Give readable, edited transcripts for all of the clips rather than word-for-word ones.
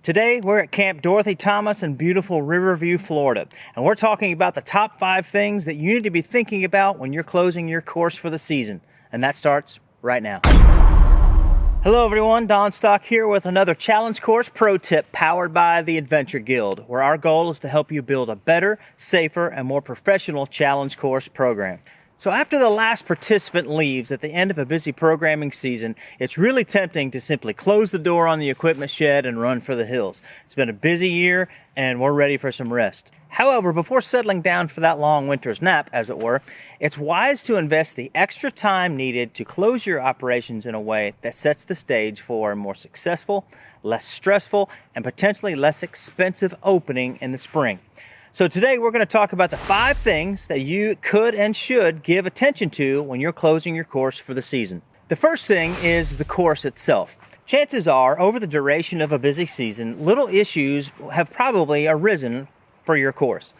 Today, we're at Camp Dorothy Thomas in beautiful Riverview, Florida, and we're talking about the top 5 things that you need to be thinking about when you're closing your course for the season, and that starts right now. Hello everyone, Don Stock here with another Challenge Course Pro Tip powered by the Adventure Guild, where our goal is to help you build a better, safer, and more professional Challenge Course program. So after the last participant leaves at the end of a busy programming season, it's really tempting to simply close the door on the equipment shed and run for the hills. It's been a busy year and we're ready for some rest. However, before settling down for that long winter's nap, as it were, it's wise to invest the extra time needed to close your operations in a way that sets the stage for a more successful, less stressful, and potentially less expensive opening in the spring. So today we're going to talk about the 5 things that you could and should give attention to when you're closing your course for the season. The first thing is the course itself. Chances are, over the duration of a busy season, little issues have probably arisen for your course.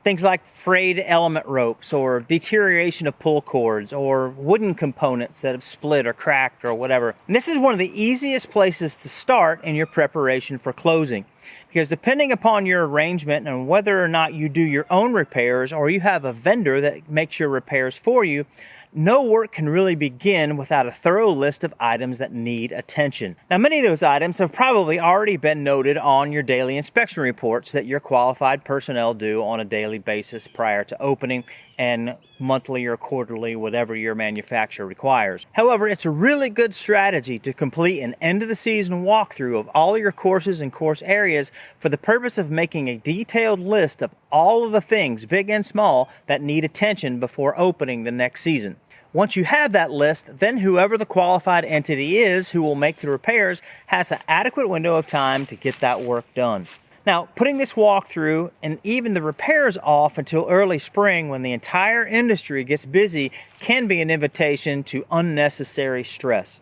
Things like frayed element ropes or deterioration of pull cords or wooden components that have split or cracked or whatever. And this is one of the easiest places to start in your preparation for closing. Because depending upon your arrangement and whether or not you do your own repairs or you have a vendor that makes your repairs for you, no work can really begin without a thorough list of items that need attention. Now, many of those items have probably already been noted on your daily inspection reports that your qualified personnel do on a daily basis prior to opening and monthly or quarterly, whatever your manufacturer requires. However, it's a really good strategy to complete an end-of-the-season walkthrough of all of your courses and course areas for the purpose of making a detailed list of all of the things, big and small, that need attention before opening the next season. Once you have that list, then whoever the qualified entity is who will make the repairs has an adequate window of time to get that work done. Now, putting this walkthrough and even the repairs off until early spring when the entire industry gets busy can be an invitation to unnecessary stress.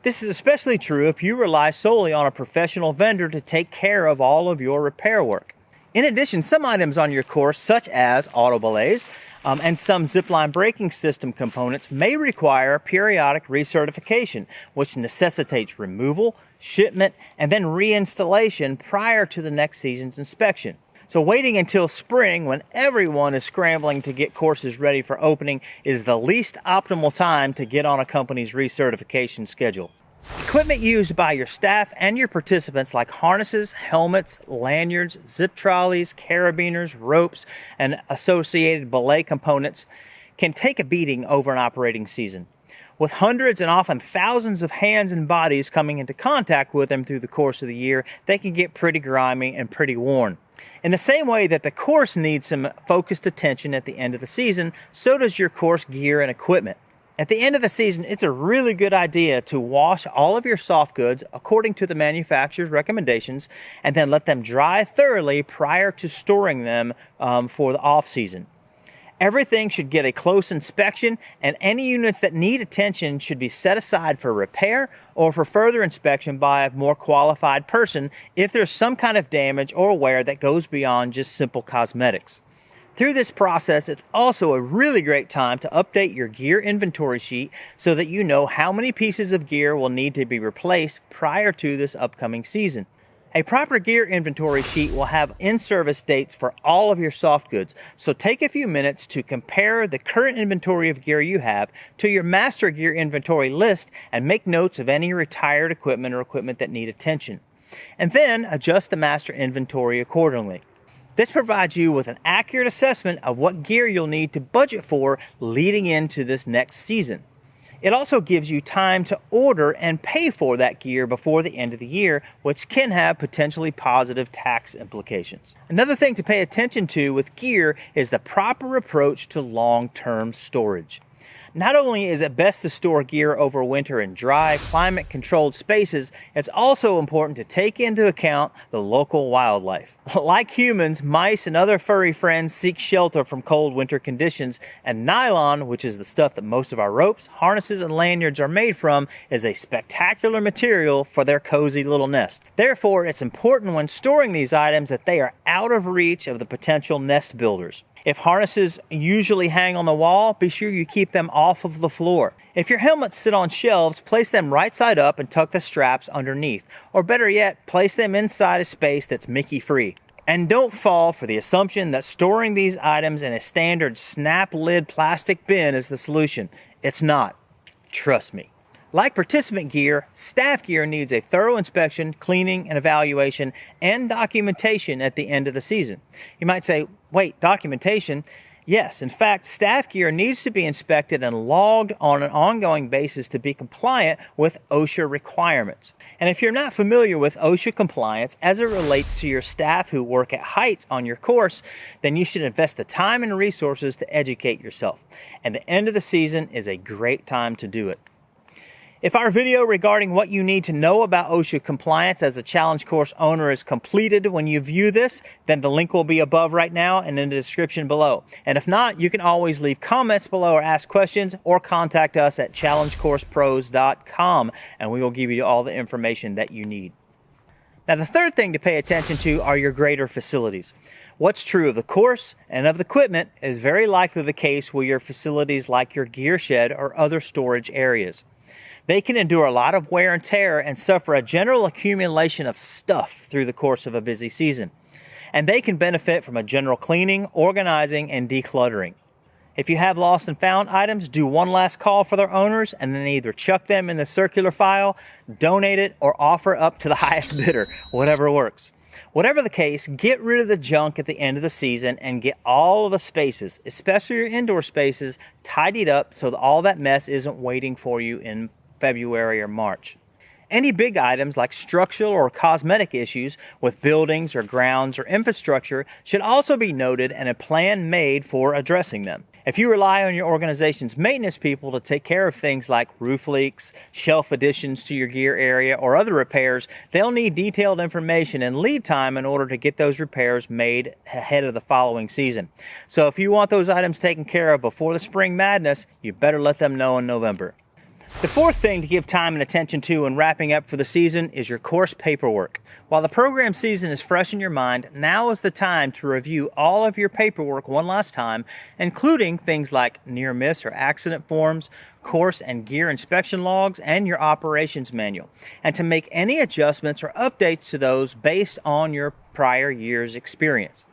This is especially true if you rely solely on a professional vendor to take care of all of your repair work. In addition, some items on your course, such as auto belays, and some zipline braking system components may require periodic recertification, which necessitates removal, shipment, and then reinstallation prior to the next season's inspection. So waiting until spring, when everyone is scrambling to get courses ready for opening, is the least optimal time to get on a company's recertification schedule. Equipment used by your staff and your participants like harnesses, helmets, lanyards, zip trolleys, carabiners, ropes, and associated belay components can take a beating over an operating season. With hundreds and often thousands of hands and bodies coming into contact with them through the course of the year, they can get pretty grimy and pretty worn. In the same way that the course needs some focused attention at the end of the season, so does your course gear and equipment. At the end of the season, it's a really good idea to wash all of your soft goods according to the manufacturer's recommendations and then let them dry thoroughly prior to storing them for the off-season. Everything should get a close inspection, and any units that need attention should be set aside for repair or for further inspection by a more qualified person if there's some kind of damage or wear that goes beyond just simple cosmetics. Through this process, it's also a really great time to update your gear inventory sheet so that you know how many pieces of gear will need to be replaced prior to this upcoming season. A proper gear inventory sheet will have in-service dates for all of your soft goods, so take a few minutes to compare the current inventory of gear you have to your master gear inventory list and make notes of any retired equipment or equipment that need attention. And then adjust the master inventory accordingly. This provides you with an accurate assessment of what gear you'll need to budget for leading into this next season. It also gives you time to order and pay for that gear before the end of the year, which can have potentially positive tax implications. Another thing to pay attention to with gear is the proper approach to long-term storage. Not only is it best to store gear over winter in dry, climate-controlled spaces, it's also important to take into account the local wildlife. Like humans, mice and other furry friends seek shelter from cold winter conditions, and nylon, which is the stuff that most of our ropes, harnesses, and lanyards are made from, is a spectacular material for their cozy little nest. Therefore, it's important when storing these items that they are out of reach of the potential nest builders. If harnesses usually hang on the wall, be sure you keep them off of the floor. If your helmets sit on shelves, place them right side up and tuck the straps underneath. Or better yet, place them inside a space that's Mickey-free. And don't fall for the assumption that storing these items in a standard snap lid plastic bin is the solution. It's not. Trust me. Like participant gear, staff gear needs a thorough inspection, cleaning, and evaluation, and documentation at the end of the season. You might say, wait, documentation? Yes, in fact, staff gear needs to be inspected and logged on an ongoing basis to be compliant with OSHA requirements. And if you're not familiar with OSHA compliance as it relates to your staff who work at heights on your course, then you should invest the time and resources to educate yourself. And the end of the season is a great time to do it. If our video regarding what you need to know about OSHA compliance as a challenge course owner is completed when you view this, then the link will be above right now and in the description below. And if not, you can always leave comments below or ask questions or contact us at challengecoursepros.com and we will give you all the information that you need. Now, the third thing to pay attention to are your greater facilities. What's true of the course and of the equipment is very likely the case with your facilities like your gear shed or other storage areas. They can endure a lot of wear and tear and suffer a general accumulation of stuff through the course of a busy season. And they can benefit from a general cleaning, organizing, and decluttering. If you have lost and found items, do one last call for their owners and then either chuck them in the circular file, donate it, or offer up to the highest bidder, whatever works. Whatever the case, get rid of the junk at the end of the season and get all of the spaces, especially your indoor spaces, tidied up so that all that mess isn't waiting for you in February or March. Any big items like structural or cosmetic issues with buildings or grounds or infrastructure should also be noted and a plan made for addressing them. If you rely on your organization's maintenance people to take care of things like roof leaks, shelf additions to your gear area, or other repairs, they'll need detailed information and lead time in order to get those repairs made ahead of the following season. So if you want those items taken care of before the spring madness, you better let them know in November. The fourth thing to give time and attention to when wrapping up for the season is your course paperwork. While the program season is fresh in your mind, now is the time to review all of your paperwork one last time, including things like near miss or accident forms, course and gear inspection logs, and your operations manual, and to make any adjustments or updates to those based on your prior year's experience.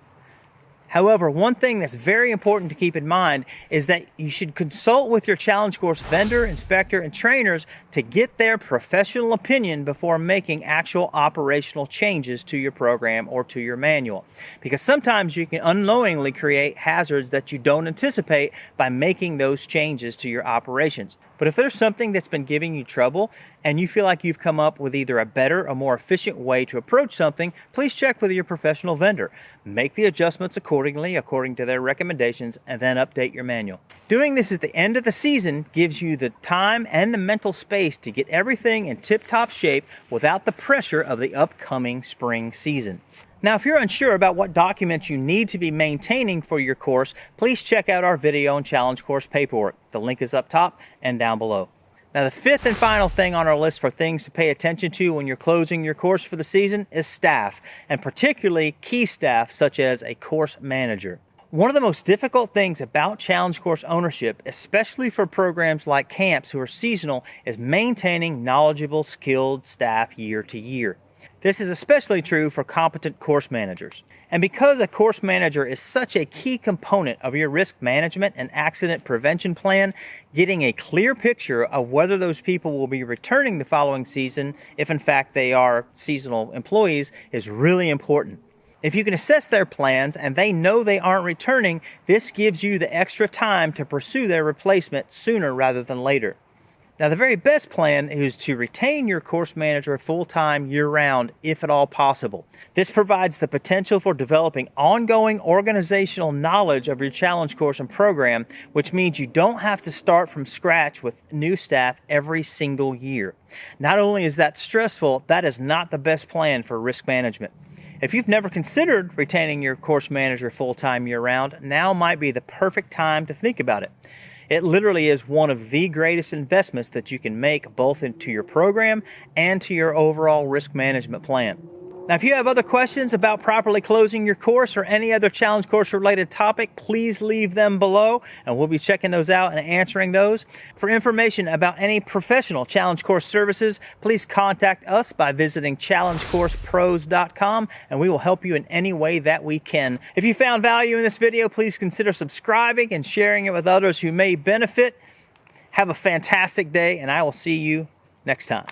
However, one thing that's very important to keep in mind is that you should consult with your challenge course vendor, inspector, and trainers to get their professional opinion before making actual operational changes to your program or to your manual. Because sometimes you can unknowingly create hazards that you don't anticipate by making those changes to your operations. But if there's something that's been giving you trouble and you feel like you've come up with either a better or more efficient way to approach something, please check with your professional vendor. Make the adjustments according to their recommendations, and then update your manual. Doing this at the end of the season gives you the time and the mental space to get everything in tip-top shape without the pressure of the upcoming spring season. Now, if you're unsure about what documents you need to be maintaining for your course, please check out our video on challenge course paperwork. The link is up top and down below. Now, the fifth and final thing on our list for things to pay attention to when you're closing your course for the season is staff, and particularly key staff such as a course manager. One of the most difficult things about challenge course ownership, especially for programs like camps who are seasonal, is maintaining knowledgeable, skilled staff year to year. This is especially true for competent course managers. And because a course manager is such a key component of your risk management and accident prevention plan, getting a clear picture of whether those people will be returning the following season, if in fact they are seasonal employees, is really important. If you can assess their plans and they know they aren't returning, this gives you the extra time to pursue their replacement sooner rather than later. Now, the very best plan is to retain your course manager full-time year-round, if at all possible. This provides the potential for developing ongoing organizational knowledge of your challenge course and program, which means you don't have to start from scratch with new staff every single year. Not only is that stressful, that is not the best plan for risk management. If you've never considered retaining your course manager full-time year-round, now might be the perfect time to think about it. It literally is one of the greatest investments that you can make both into your program and to your overall risk management plan. Now, if you have other questions about properly closing your course or any other challenge course related topic, please leave them below and we'll be checking those out and answering those. For information about any professional challenge course services, please contact us by visiting challengecoursepros.com and we will help you in any way that we can. If you found value in this video, please consider subscribing and sharing it with others who may benefit. Have a fantastic day and I will see you next time.